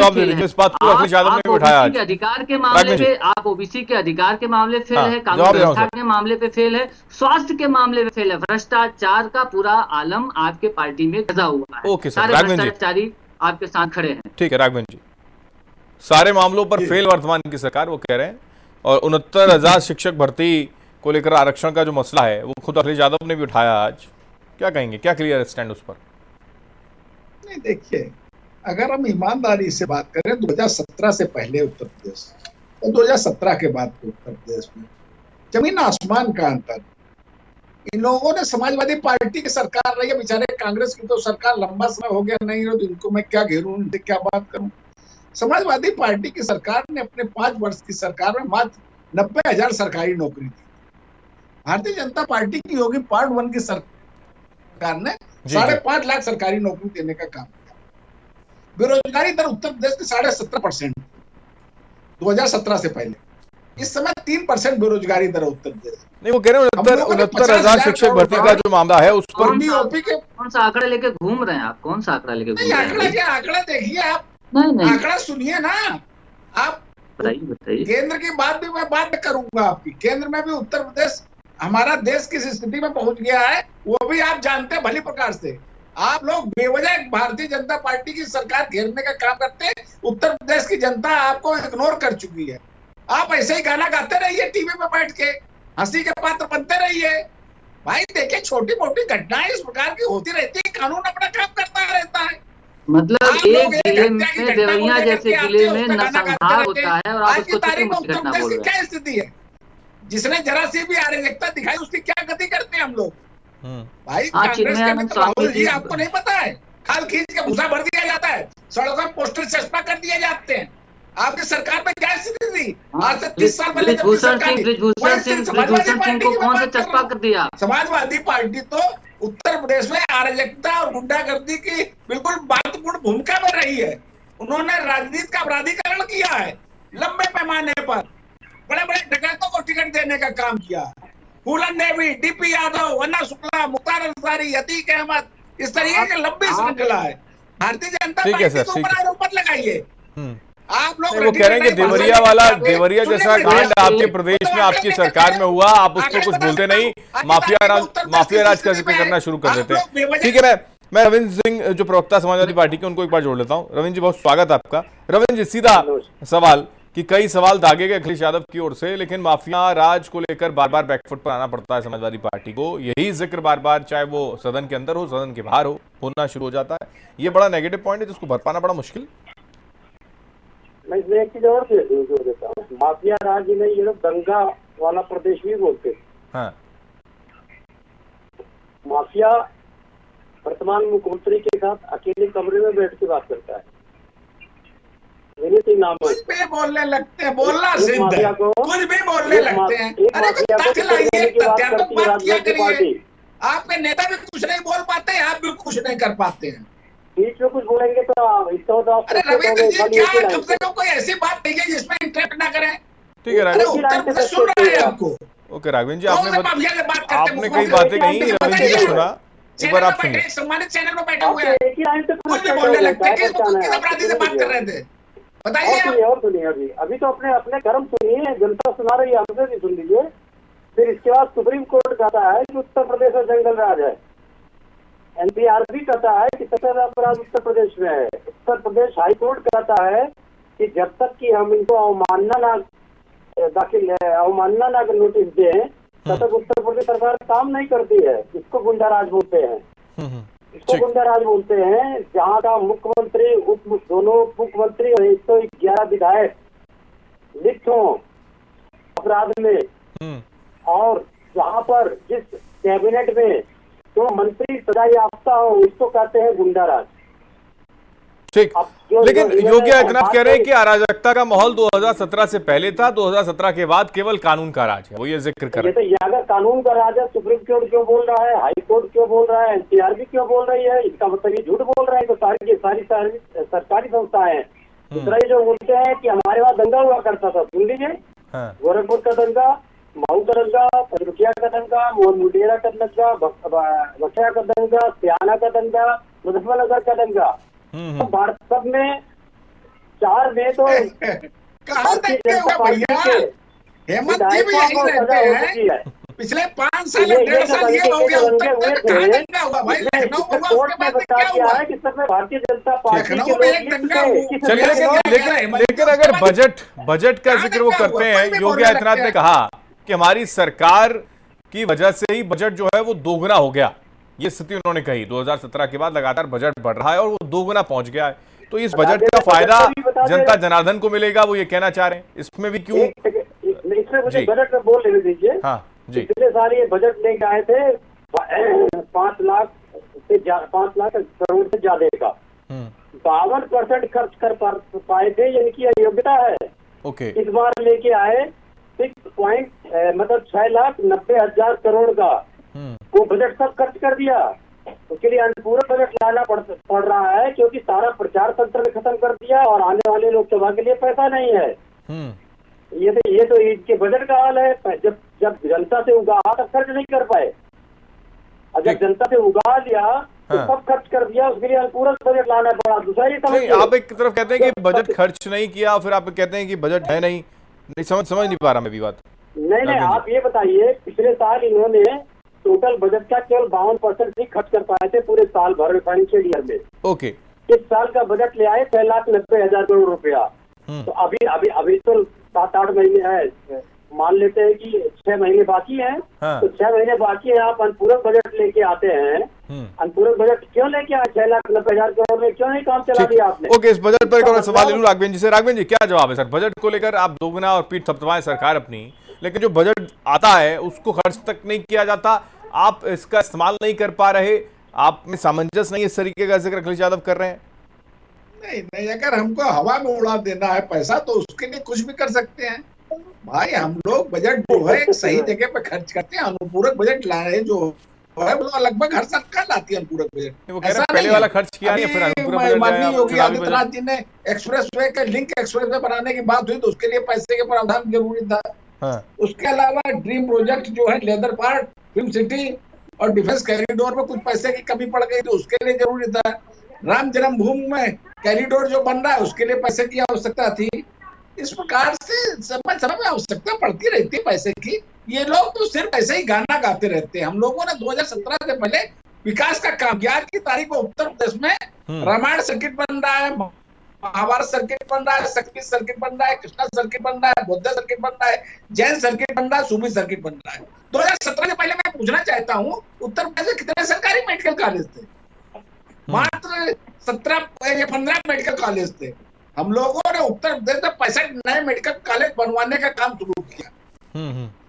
के अधिकार के मामले पे आप ओबीसी के अधिकार के मामले फेल है, कानून व्यवस्था के मामले पे फेल है, स्वास्थ्य के मामले पे फेल है, भ्रष्टाचार का पूरा आलम आपके पार्टी में गजा हुआ है। सारे भ्रष्टाचारी आपके साथ खड़े हैं। ठीक है राघवेंद्र जी, सारे मामलों पर फेल वर्तमान की सरकार, वो कह रहे हैं। और 69,000 शिक्षक भर्ती को लेकर आरक्षण का जो मसला है वो खुद अखिलेश यादव ने भी उठाया आज, क्या कहेंगे, क्या क्लियर स्टैंड उस पर? नहीं, देखिए अगर हम ईमानदारी से बात करें 2017 से पहले उत्तर प्रदेश और 2017 के बाद उत्तर प्रदेश में जमीन आसमान का अंतर। इन लोगों ने समाजवादी पार्टी की सरकार रही है, बेचारे कांग्रेस की तो सरकार लंबा समय हो गया नहीं हो, तो इनको मैं क्या घेरूं, उनसे क्या बात करूं। समाजवादी पार्टी की सरकार ने अपने 5 वर्ष की सरकार में मात्र 90,000 सरकारी नौकरी दी। भारतीय जनता पार्टी की योगी पार्ट 1 की सरकार ने 5.5 लाख सरकारी नौकरी देने का काम किया। बेरोजगारी दर उत्तर प्रदेश की 17.5% 2017 से पहले, इस समय 3% बेरोजगारी दर उत्तर प्रदेश। नहीं, वो कह रहे हैं 69,000 शिक्षक भर्ती का जो मामला है उस पर डीओपी के कौन सा आंकड़ा लेके घूम रहे हैं आप, कौन सा आंकड़ा लेके घूम रहे हैं? आंकड़ा क्या, आंकड़ा देखिए आप, नहीं आंकड़ा सुनिए ना आप। बताइए। केंद्र की बात भी मैं बात करूंगा आपकी, केंद्र में भी उत्तर प्रदेश हमारा देश किस स्थिति में पहुंच गया है वो भी आप जानते हैं भली प्रकार से। आप लोग बेवजह भारतीय जनता पार्टी की सरकार घेरने का काम करते हैं। उत्तर प्रदेश की जनता आपको इग्नोर कर चुकी है। आप ऐसे ही गाना गाते रहिए टीवी पे बैठ के, हंसी के पात्र बनते रहिए। भाई देखिए, छोटी मोटी घटनाएं इस प्रकार की होती रहती है, कानून अपना काम करता रहता है। मतलब एक जिले में, देवरिया जैसे जिले में नरसंहार होता है और आप उसको छोटी मोटी घटना बोल रहे हैं। क्या स्थिति है, जिसने जरा सी भी अराजकता दिखाई उसकी क्या गति करते हैं हम लोग। भाई कांग्रेस के मित्र राहुल जी, आपको नहीं पता है, खाल खींच के भूसा भर दिया जाता है, सड़कों में पोस्टर चस्पा कर दिए जाते हैं। आपकी सरकार में क्या स्थिति थी आज से 30 साल पहले? ब्रिजभूषण सिंह को कौन सा चस्पा कर दिया? समाजवादी पार्टी तो उत्तर प्रदेश में अराजकता और गुंडागर्दी की बिल्कुल महत्वपूर्ण भूमिका में रही है। उन्होंने राजनीति का अपराधीकरण किया है, लंबे पैमाने पर बड़े बड़े डकैतों को टिकट देने का काम किया। फूलन देवी, डीपी यादव, वन्ना शुक्ला, मुख्तार अंसारी, अतीक अहमद, इस तरीके की लंबी श्रृंखला है। भारतीय जनता पार्टी के ऊपर आरोप मत लगाइए। आप लोग वो कह रहे हैं कि देवरिया जैसा कांड आपके प्रदेश में आपकी सरकार में हुआ, आप उसको कुछ बोलते नहीं, माफिया राज का जिक्र करना शुरू कर देते हैं। ठीक है, मैं रविंद्र सिंह जो प्रवक्ता समाजवादी पार्टी के, उनको एक बार जोड़ लेता हूँ। रविंद्र जी, बहुत स्वागत है आपका। रविंद्र जी, सीधा सवाल कि कई सवाल दागे गए अखिलेश यादव की ओर से, लेकिन माफिया राज को लेकर बार बार बैकफुट पर आना पड़ता है समाजवादी पार्टी को। यही जिक्र बार बार, चाहे वो सदन के अंदर हो, सदन के बाहर हो, होना शुरू हो जाता है। ये बड़ा नेगेटिव पॉइंट है जिसको भर पाना बड़ा मुश्किल। मैं इसमें एक चीज और जोड़ देता हूँ, माफिया राज में ये लोग दंगा वाला प्रदेश भी बोलते हैं। हाँ। माफिया वर्तमान मुख्यमंत्री के साथ अकेले कमरे में बैठ के बात करता है। विनीत नाम कुछ भी बोलने लगते हैं, बोलना सिद्ध है, कुछ भी बोलने लगते हैं। अरे कुछ तथ्य लाइए, तथ्यात्मक बात किया करिए। आपके नेता भी कुछ नहीं बोल पाते, आप भी कुछ नहीं कर पाते हैं। बीच में कुछ बोलेंगे तो इसका तो अरे रविंद्र जी, क्या कम से कम कोई ऐसी बात नहीं है जिसमें इंटरप्ट ना करें। ठीक है राघवेंद्र, उत्तर प्रदेश सुन रहा है आपको। ओके राघवेंद्र जी, आपने कई बातें कही, रविंद्र जी ने सुना, एक बार आप सुनिए। सम्मानित चैनल में बैठे हुए हैं, कुछ भी बोलने लगते हैं। किस अपराधी से बात कर रहे थे बताइए। और सुनिए, अभी तो अपने कर्म सुनिए, जनता सुना रही है, हमसे भी सुन लीजिए। फिर इसके बाद सुप्रीम कोर्ट कहता है कि उत्तर प्रदेश में जंगल राज है। NPR भी कहता है कि सत्तर अपराध उत्तर प्रदेश में है। उत्तर प्रदेश हाई कोर्ट कहता है कि जब तक कि हम इनको अवमानना ना नोटिस दें तब तक उत्तर प्रदेश सरकार काम नहीं करती है। इसको गुंडा राज बोलते हैं, इसको गुंडा राज बोलते हैं। जहाँ का मुख्यमंत्री दोनों मुख्यमंत्री और 111 विधायक लिप्त हों अपराध में, और जहाँ पर जिस कैबिनेट में तो मंत्री सजा याफ्ता हो, उसको कहते हैं गुंडा राज। ठीक, लेकिन योगी आदित्यनाथ कह रहे हैं कि अराजकता का माहौल 2017 से पहले था, 2017 के बाद केवल कानून का राज है, वो ये जिक्र कर रहे हैं। ये अगर कानून का राज है, सुप्रीम कोर्ट क्यों बोल रहा है, हाई कोर्ट क्यों बोल रहा है, NCR भी क्यों बोल रही है? इसका मतलब ये झूठ बोल रहे हैं। तो सारी सरकारी संस्थाएं हैं। दूसरा ये जो बोलते हैं कि हमारे वहाँ दंगा हुआ करता था, सुन लीजिए, गोरखपुर का दंगा, माऊ का दंगा, पचरुखिया का दंगा, मोहनमुडेरा का दंगा, बखिया का दंगा, सियाना का दंगा, मुजफ्फरनगर का दंगा, तो भारत सब में 4 में तो कहाँ तक के हुए भैया? हेमंत जी भी यही रहते हैं। पिछले 5 साल 1.5 साल ये हो गया, उत्तर प्रदेश कहाँ दंगा हुआ भाई? लखनऊ हुआ, उसके बाद क्या हुआ? भारतीय जनता पार्टी लखनऊ में एक दंगा हुआ। चलिए, लेकिन अगर बजट का जिक्र वो करते हैं, योगी आदित्यनाथ ने कहा कि हमारी सरकार की वजह से ही बजट जो है वो दोगुना हो गया, ये स्थिति उन्होंने कही। 2017 के बाद लगातार बजट बढ़ रहा है और वो दोगुना पहुंच गया है, तो इस बजट का फायदा जनता जनार्दन को मिलेगा, वो ये कहना चाह रहे हैं। इसमें भी क्यों? इसमें मुझे बजट में बोल लेने दीजिए। हाँ जी, पिछले साल ये बजट लेके आए थे 5 लाख करोड़ से ज्यादा का, 52% खर्च कर पाए थे, यानी कि अयोग्यता है। ओके, इस बार लेके आए 6,90,000 करोड़ का, वो बजट सब खर्च कर दिया। उसके लिए अनुपूरक बजट लाना पड़ रहा है, क्योंकि सारा प्रचार तंत्र ने खत्म कर दिया और आने वाले लोकसभा के लिए पैसा नहीं है। ये तो इनके बजट का हाल है। जब जनता से उगा तब खर्च नहीं कर पाए, और जब जनता से उगा लिया तो सब खर्च कर दिया। उसके लिए अनुपूरक बजट लाना पड़ा। दूसरा ये आप एक तरफ कहते हैं कि बजट खर्च नहीं किया, फिर आप कहते हैं कि बजट है नहीं समझ नहीं पा रहा मैं भी बात। नहीं, आप ये बताइए, पिछले साल इन्होंने टोटल बजट का केवल 52% ही खर्च कर पाए थे पूरे साल भर फाइनेंशियल ईयर में। ओके, इस साल का बजट ले आए 6,90,000 करोड़ रुपया। तो अभी तो 7-8 महीने है, मान लेते हैं कि 6 महीने बाकी हैं। तो 6 महीने बाकी है, आप अनुपूरक बजट लेके आते हैं। अनुपूरक बजट क्यों लेके आए? 6,90,000 करोड़ में क्यों नहीं काम चला दिया आपने? ओके, इस बजट पर एक और सवाल ले लूं राघवेंद्र जी से। राघवेंद्र जी, क्या जवाब है सर? बजट को लेकर आप दोगुना और पीठ थपथपाएं सरकार अपनी, लेकिन जो बजट आता है उसको खर्च तक नहीं किया जाता, आप इसका इस्तेमाल नहीं कर पा रहे, आप में सामंजस्य नहीं, इस तरीके का जिक्र अखिलेश यादव कर रहे हैं। नहीं, अगर हमको हवा में उड़ा देना है पैसा तो उसके लिए कुछ भी कर सकते हैं भाई। हम लोग बजट जो है एक सही जगह पे खर्च करते हैं। अनुपूरक बजट लाए जो है वो लगभग हर सरकार लाती है अनुपूरक बजट। वो कह रहे हैं पहले वाला खर्च किया नहीं, फिर अनुपूरक बजट माननीय योगी आदित्यनाथ जी ने एक्सप्रेसवे का लिंक एक्सप्रेसवे बनाने की बात हुई तो उसके लिए पैसे के प्रावधान जरूरी था। उसके अलावा ड्रीम प्रोजेक्ट जो है लेदर पार्क, फिल्म सिटी और डिफेंस कॉरिडोर में कुछ पैसे की कमी पड़ गई तो उसके लिए जरूरी था। राम जन्मभूमि में कॉरिडोर जो बन रहा है उसके लिए पैसे की आवश्यकता थी। इस प्रकार से समय समय में आवश्यकता पड़ती रहती है पैसे की। ये लोग तो सिर्फ ऐसे ही गाना गाते रहते हैं। हम लोगों ने 2017 से पहले विकास का काम 11 की तारीख को उत्तर प्रदेश में रामायण सर्किट बन रहा है, महाभारत सर्किट बन रहा है, शक्ति सर्किट बन रहा है, कृष्णा सर्किट बन रहा है, बौद्ध सर्किट बन रहा है, जैन सर्किट बन रहा है, सूफी सर्किट बन रहा है। 2017 से पहले मैं पूछना चाहता हूँ उत्तर प्रदेश में कितने सरकारी मेडिकल कॉलेज थे? मात्र 17 या 15 मेडिकल कॉलेज थे। हम लोगों ने उत्तर प्रदेश में 65 नए मेडिकल कॉलेज बनवाने का काम शुरू किया।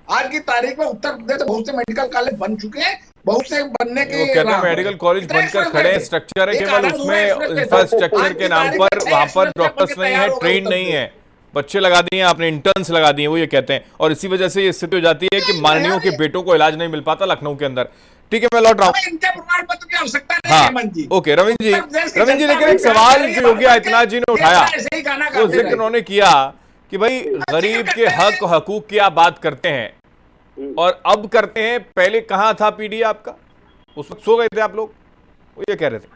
आज की तारीख में उत्तर प्रदेश में बहुत से मेडिकल कॉलेज बन चुके हैं, बहुत से बनने के कहते हैं मेडिकल कॉलेज बनकर खड़े, स्ट्रक्चर है केवल, उसमें इंफ्रास्ट्रक्चर के नाम पर वहां पर डॉक्टर्स नहीं है, ट्रेन नहीं है, बच्चे लगा दिए आपने, इंटर्न्स लगा दिए, वो ये कहते हैं। और इसी वजह से ये स्थिति हो जाती है कि माननीयों के बेटों को इलाज नहीं मिल पाता लखनऊ के अंदर। ठीक है, मैं लौट रहा हूँ। इनके प्रमाण पत्र की आवश्यकता नहीं है हेमंत जी। ओके रविंद्र जी, लेकिन एक सवाल जो योगी आदित्यनाथ जी ने उठाया, वो जिक्र उन्होंने किया कि भाई गरीब के हक हकूक की आप बात करते हैं और अब करते हैं, पहले कहाँ था पीडी आपका? उस वक्त सो गए थे आप लोग, वो ये कह रहे थे।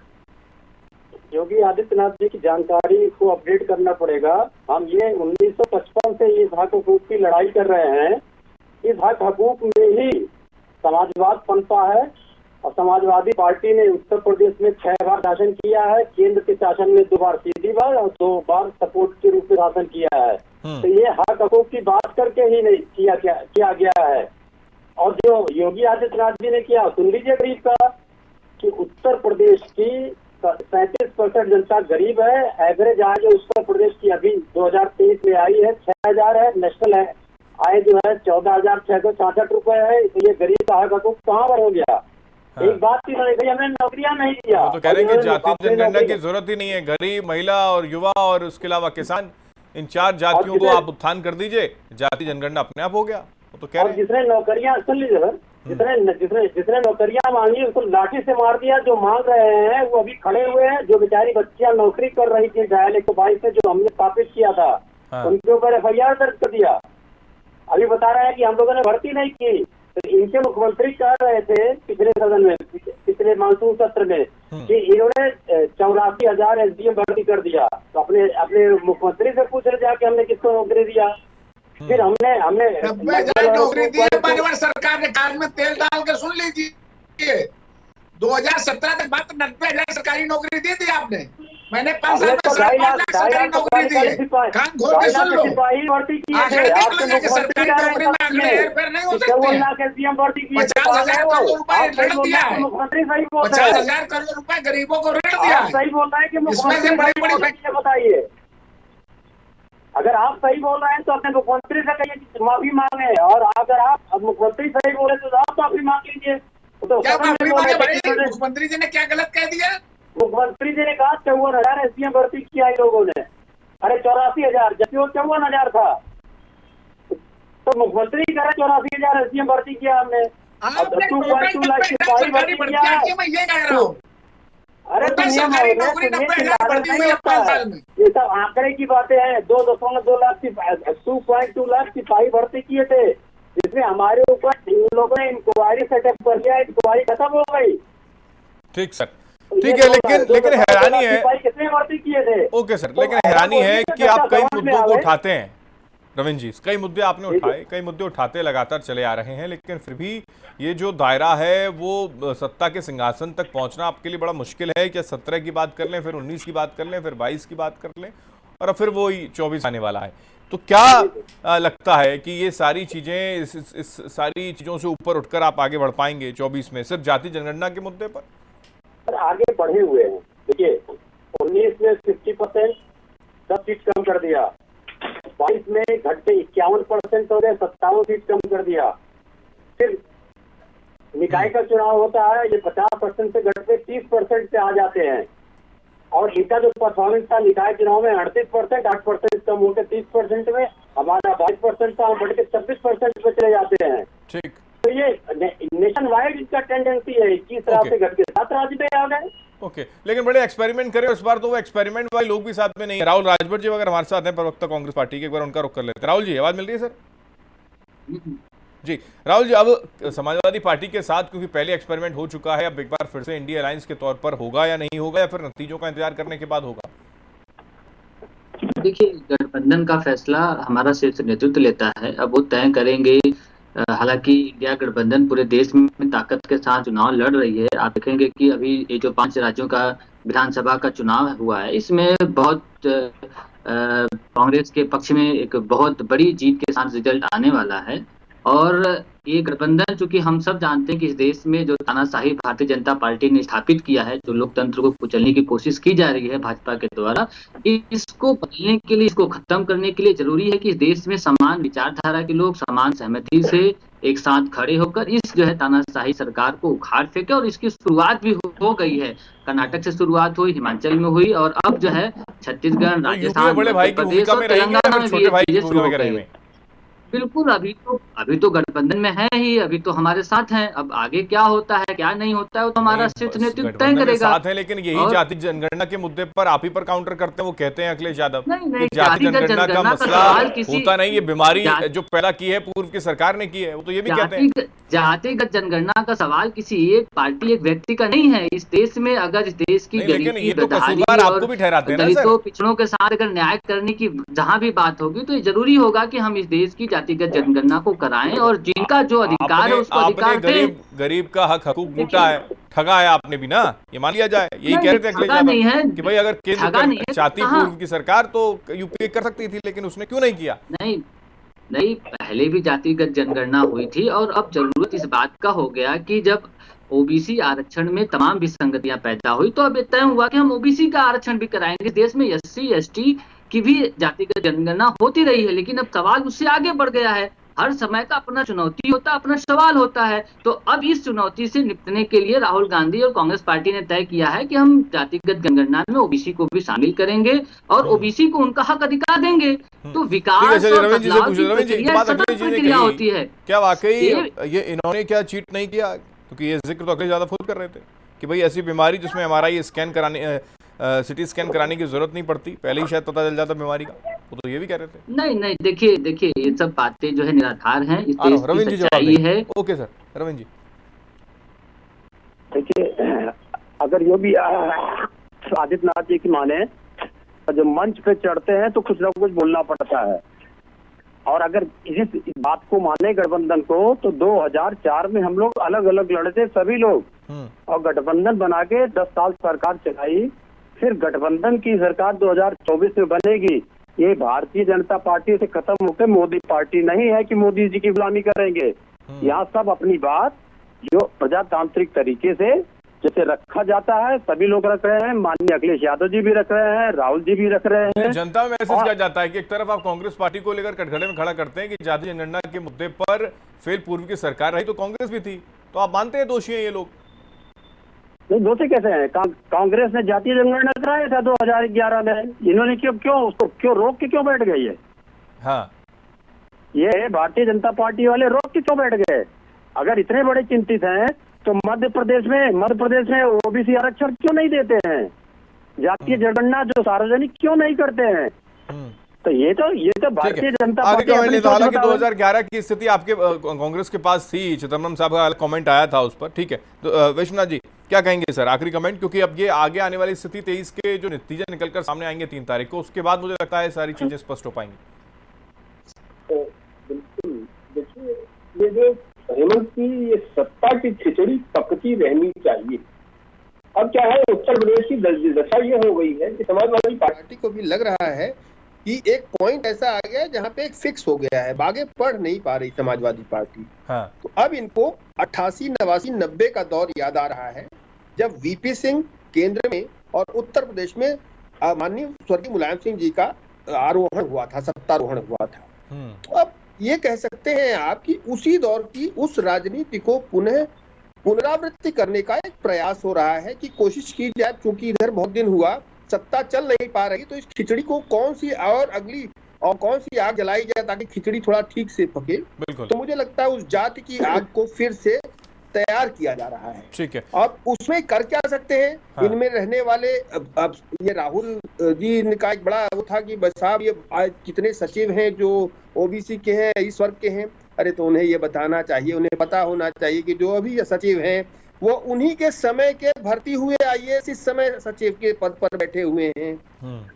योगी आदित्यनाथ जी की जानकारी को अपडेट करना पड़ेगा। हम ये 1955 से इस हक हकूक की लड़ाई कर रहे हैं। इस हक हकूक में ही समाजवाद पनपा है और समाजवादी पार्टी ने उत्तर प्रदेश में 6 बार शासन किया है, केंद्र के शासन में 2 बार सीधी बार और 2 बार सपोर्ट के रूप में शासन किया है। तो ये हक हकूक की बात करके ही नहीं किया गया है। और जो योगी आदित्यनाथ जी ने किया, सुन लीजिए गरीब का, कि उत्तर प्रदेश की 37% जनता गरीब है। एवरेज आज उत्तर प्रदेश की अभी 2023 में आई है 6000 है, नेशनल है आय जो है 14,666 रुपए है। तो ये गरीब का हक हकूक कहाँ पर हो गया? एक बात की हमने नौकरियां नहीं दिया, तो कह रहे हैं कि जाति जनगणना की जरूरत ही नहीं है, गरीब, महिला और युवा और उसके अलावा किसान, इन 4 जातियों को आप उत्थान कर दीजिए, जाति जनगणना अपने आप हो गया। वो तो कह रहे हैं जिसने नौकरियां, सुन लीजिए सर, जिसने नौकरियां मांगी उसको लाठी से मार दिया। जो मांग रहे हैं वो अभी खड़े हुए हैं। जो बेचारी बच्चियां नौकरी कर रही थी डायल 122 से जो हमने स्थापित किया था, उनके ऊपर FIR दर्ज कर दिया। अभी बता रहे हैं कि हम लोगों ने भर्ती नहीं की। तो इनके मुख्यमंत्री कह रहे थे पिछले सदन में, पिछले मानसून सत्र में, कि इन्होंने 84,000 SDM भर्ती कर दिया। तो अपने मुख्यमंत्री से पूछ रहे जाके हमने किसको नौकरी दिया। फिर हमने 90,000 नौकरी दी है माननीय सरकार ने। कार में तेल डाल के सुन लीजिए, 2017 तक मात्र 90,000 सरकारी नौकरी दी थी आपने। मैंने 5 साल में 5 लाख सरकारी नौकरी दी है। कान खोल के सुन लो, आखिर देख लो कि सरकारी नौकरी में आंकड़े हेरफेर नहीं हो सकते। 50,000 करोड़ रुपए ऋण दिया है, 50,000 करोड़ रुपए गरीबों को ऋण दिया है। सही बोल रहे हैं कि इसमें से बड़ी फैक्ट्री बताइए। अगर आप सही बोल रहे हैं तो अपने मुख्यमंत्री से कहिए कि माफी मांगे, और अगर आप मुख्यमंत्री सही बोले तो आप माफी मांग लीजिए। तो क्या माफी मांगे भाई? मुख्यमंत्री जी ने क्या गलत कह दिया? मुख्यमंत्री जी ने कहा 54,000 SDM भर्ती किया इन लोगों ने। अरे 84,000, जबकि वो 54,000 था। तो मुख्यमंत्री कह रहे 84,000 SDM भर्ती किया हमने। 2.2 लाख सिपाही भर्ती किया है। मैं ये कह रहा हूँ, अरे ये सब आंकड़े की बातें हैं। 2.2 लाख 2.2 लाख सिपाही भर्ती किए थे, जिसमें हमारे ऊपर इन लोगों ने इंक्वायरी सेटअप कर दिया। इंक्वायरी खत्म हो गई। ठीक सर, ठीक है, लेकिन हैरानी है, कितने भर्ती किए थे? ओके सर, लेकिन हैरानी है कि आप कई मुद्दों को उठाते हैं रविंद्र जी, कई मुद्दे आपने उठाए, कई मुद्दे उठाते लगातार चले आ रहे हैं, लेकिन फिर भी ये जो दायरा है वो सत्ता के सिंहासन तक पहुंचना आपके लिए बड़ा मुश्किल है। क्या 17 की बात कर लें, फिर 19 की बात कर लें, फिर 22 की बात कर लें, और फिर वो 24 आने वाला है। तो क्या लगता है कि ये सारी चीजें, इस सारी चीजों से ऊपर उठकर आप आगे बढ़ पाएंगे 24 में, सिर्फ जाति जनगणना के मुद्दे पर? आगे बढ़े हुए हैं। देखिए 19 में 50% 10 सीट कम कर दिया, 22 में घटते 51% हो गए, 57 सीट कम कर दिया। फिर निकाय का चुनाव होता है, ये 50% से घटते 30% पे आ जाते हैं। और इनका जो परफॉर्मेंस था निकाय चुनाव में 38%, 8% कम होकर 30% में, हमारा 22% था, हम बढ़ के 26% पे चले जाते हैं। ठीक, तो ये नेशन वाइड इसका टेंडेंसी है। 21 राज्य से घट के 7 राज्य पे आ गए। ओके, लेकिन बड़े एक्सपेरिमेंट करें इस बार, तो वो एक्सपेरिमेंट वाले लोग भी साथ में नहीं है। राहुल राजभर जी अगर हमारे साथ हैं, प्रवक्ता कांग्रेस पार्टी के, एक बार उनका रुख कर लेते हैं। राहुल जी, आवाज मिल रही है सर? जी राहुल जी, अब समाजवादी पार्टी के साथ क्योंकि पहले एक्सपेरिमेंट हो चुका है, अब एक बार फिर से इंडिया अलायंस के तौर पर होगा या नहीं होगा, या फिर नतीजों का इंतजार करने के बाद होगा? देखिए, गठबंधन का फैसला हमारा शीर्ष नेतृत्व लेता है। अब वो तय करेंगे। हालांकि इंडिया गठबंधन पूरे देश में ताकत के साथ चुनाव लड़ रही है। आप देखेंगे कि अभी ये जो 5 राज्यों का विधानसभा का चुनाव हुआ है, इसमें बहुत कांग्रेस के पक्ष में एक बहुत बड़ी जीत के साथ रिजल्ट आने वाला है। और ये गठबंधन, चूंकि हम सब जानते हैं कि इस देश में जो तानाशाही भारतीय जनता पार्टी ने स्थापित किया है, जो लोकतंत्र को कुचलने की कोशिश की जा रही है भाजपा के द्वारा, इसको बदलने के लिए, इसको खत्म करने के लिए जरूरी है कि इस देश में समान विचारधारा के लोग समान सहमति से एक साथ खड़े होकर इस जो है तानाशाही सरकार को उखाड़ फेंके। और इसकी शुरुआत भी हो गई है। कर्नाटक से शुरुआत हुई, हिमाचल में हुई, और अब जो है छत्तीसगढ़, राजस्थान, बड़े भाई की भूमिका में रहेंगे या फिर छोटे भाई की भूमिका में रहेंगे? बिल्कुल, अभी तो गठबंधन में है ही, अभी तो हमारे साथ हैं। अब आगे क्या होता है क्या नहीं होता है वो तो हमारा शीर्ष नेतृत्व तय करेगा। साथ है, लेकिन यही जाति जनगणना के मुद्दे पर आप ही पर काउंटर करते हैं। वो कहते हैं अखिलेश यादव, नहीं, जाति जनगणना का मसला होता नहीं, ये बीमारी जो पैदा की है पूर्व की सरकार ने की है, वो तो ये भी कहते हैं। जातिगत जनगणना का सवाल किसी एक पार्टी, एक व्यक्ति का नहीं है। इस देश में अगर इस देश की गरीबी, बदहाली और दलितों, पिछड़ों के साथ अगर न्याय करने की जहां भी बात होगी तो ये जरूरी होगा कि हम इस देश की जातिगत जनगणना को कराएं, और जिनका जो अधिकार है उसको अधिकार दें। गरीब का हकूक लूटा है, ठगा है आपने भी ना, ये मान लिया जाए। यही कह रहे थे अखिलेश यादव कि भाई अगर केंद्र चाहती पूर्व की सरकार तो यूपी कर सकती थी, लेकिन उसने क्यों नहीं किया? नहीं, पहले भी जातिगत जनगणना हुई थी, और अब जरूरत इस बात का हो गया कि जब ओबीसी आरक्षण में तमाम विसंगतियां पैदा हुई तो अब तय हुआ कि हम ओबीसी का आरक्षण भी कराएंगे। देश में एससी एसटी की भी जातिगत जनगणना होती रही है, लेकिन अब सवाल उससे आगे बढ़ गया है। हर समय का अपना चुनौती होता है, अपना सवाल होता है। तो अब इस चुनौती से निपटने के लिए राहुल गांधी और कांग्रेस पार्टी ने तय किया है कि हम जातिगत जनगणना में ओबीसी को भी शामिल करेंगे और ओबीसी को उनका हक अधिकार देंगे। तो विकास और बदलाव की प्रक्रिया होती है। क्या वाकई ये इन्होंने क्या चीट नहीं किया? क्योंकि ये जिक्र तो अखिलेश यादव खुद कर रहे थे कि भाई ऐसी बीमारी जिसमें MRI स्कैन कराने, CT स्कैन कराने की जरूरत नहीं पड़ती, पहले ही शायद पता चल जाता बीमारी का। वो तो ये भी कह रहे थे। नहीं, देखिए ये सब बातें जो है निराधार हैं। इस देश की सच्चाई है। ओके सर, रविंद्र जी देखिए, अगर योगी आदित्यनाथ जी की माने, जब मंच पे चढ़ते हैं तो कुछ ना कुछ बोलना पड़ता है, और अगर इस बात को माने गठबंधन को, तो 2004 में हम लोग अलग अलग लड़े थे सभी लोग, और गठबंधन बना के 10 साल सरकार चलाई। फिर गठबंधन की सरकार 2024 में बनेगी। ये भारतीय जनता पार्टी से खत्म होकर मोदी पार्टी नहीं है कि मोदी जी की गुलामी करेंगे। यहाँ सब अपनी बात जो प्रजातांत्रिक तरीके से जैसे रखा जाता है सभी लोग रख रहे हैं। माननीय अखिलेश यादव जी भी रख रहे हैं, राहुल जी भी रख रहे हैं। जनता में मैसेज किया जाता है कि एक तरफ आप कांग्रेस पार्टी को लेकर कटघरे में खड़ा करते हैं कि जाति जनगणना के मुद्दे पर फेल पूर्व की सरकार रही तो कांग्रेस भी थी, तो आप मानते हैं दोषी हैं ये लोग? नहीं, दोषी कैसे हैं? कांग्रेस ने जातीय जनगणना कराया था 2011 में। इन्होंने क्यों रोक के क्यों बैठ गई है? हाँ, ये भारतीय जनता पार्टी वाले रोक के क्यों बैठ गए? अगर इतने बड़े चिंतित हैं तो मध्य प्रदेश में ओबीसी आरक्षण क्यों नहीं देते हैं? जातीय जनगणना जो सार्वजनिक क्यों नहीं करते हैं? तो ये तो भारतीय जनता पार्टी। हालांकि 2011 की स्थिति आपके कांग्रेस के पास थी, चिदम्बरम साहब का कमेंट आया था उस पर, ठीक है। तो विश्वनाथ जी क्या कहेंगे सर, आखिरी कमेंट, क्योंकि अब ये आगे आने वाली स्थिति 23 के जो नतीजे निकलकर सामने आएंगे 3 तारीख को, उसके बाद मुझे लगता है सारी चीजें स्पष्ट हो पाएंगी। तो बिल्कुल देखिए, ये जो हेमंत की ये सत्ता की खिचड़ी पकती रहनी चाहिए। अब क्या है, उत्तर प्रदेश की दशा ये हो गई है कि समाजवादी पार्टी को भी लग रहा है कि एक पॉइंट ऐसा आ गया है जहाँ पे एक फिक्स हो गया है, आगे बढ़ नहीं पा रही समाजवादी पार्टी। हाँ। तो अब इनको 88, 89, 90 का दौर याद आ रहा है, जब VP सिंह केंद्र में और उत्तर प्रदेश में माननीय स्वर्गीय मुलायम सिंह जी का आरोहण हुआ था, सत्तारोहण हुआ था। तो अब ये कह सकते हैं आप कि उसी दौर की उस राजनीति को पुनरावृत्ति करने का एक प्रयास हो रहा है कि कोशिश की जाए, क्योंकि इधर बहुत दिन हुआ सत्ता चल नहीं पा रही, तो इस खिचड़ी को कौन सी आग जलाई जाए ताकि खिचड़ी थोड़ा ठीक से पके। तो मुझे लगता है उस जाति की आग को फिर से तैयार किया जा रहा है। ठीक है। और उसमें कर क्या सकते हैं? हाँ। इनमें रहने वाले अब ये राहुल जी का एक बड़ा वो था कि बस साहब ये कितने सचिव हैं जो ओबीसी के हैं, इस वर्ग के हैं। अरे तो उन्हें ये बताना चाहिए, उन्हें पता होना चाहिए कि जो अभी ये सचिव हैं वो उन्हीं के समय के भर्ती हुए IAS इस समय सचिव के पद पर बैठे हुए हैं।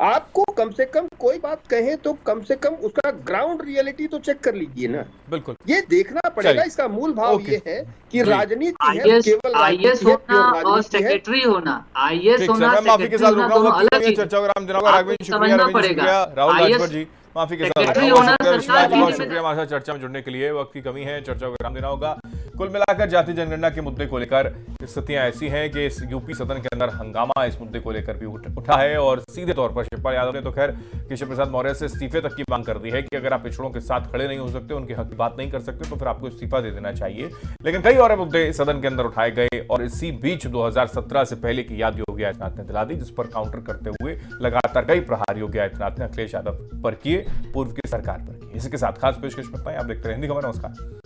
आपको कम से कम कोई बात कहें तो कम से कम उसका ग्राउंड रियलिटी तो चेक कर लीजिए ना। बिल्कुल, ये देखना पड़ेगा। इसका मूल भाव ये है कि राजनीति है, केवल IAS होना और सेक्रेटरी होना, IAS होना, माफी के साथ रुका हुआ चर्चा को राम जनाब, शुक्रिया राहुल राजभर जी। माफी के साथ सेक्रेटरी बहुत होना शुक्रिया सरकार विश्वनाथ, की बहुत जिम्मेदारी। शुक्रिया हमारे साथ चर्चा में जुड़ने के लिए। वक्त की कमी है, चर्चा को विराम देना होगा। कुल मिलाकर जाति जनगणना के मुद्दे को लेकर स्थितियां ऐसी हैं कि इस यूपी सदन के अंदर हंगामा इस मुद्दे को लेकर भी उठा है और सीधे तौर पर शिवपाल यादव ने तो खैर केशव प्रसाद मौर्य से इस्तीफे तक की मांग कर दी है कि अगर आप पिछड़ों के साथ खड़े नहीं हो सकते, उनके हक की बात नहीं कर सकते, तो फिर आपको इस्तीफा दे देना चाहिए। लेकिन कई और मुद्दे सदन के अंदर उठाए गए और इसी बीच 2017 से पहले की याद योगी आदित्यनाथ ने दिला दी, जिस पर काउंटर करते हुए लगातार कई प्रहार योगी आदित्यनाथ ने अखिलेश यादव पर किए, पूर्व की सरकार पर किए। इसी के साथ खास पेशकश करता है, आप देखते रहे हिंदी खबर। नमस्कार।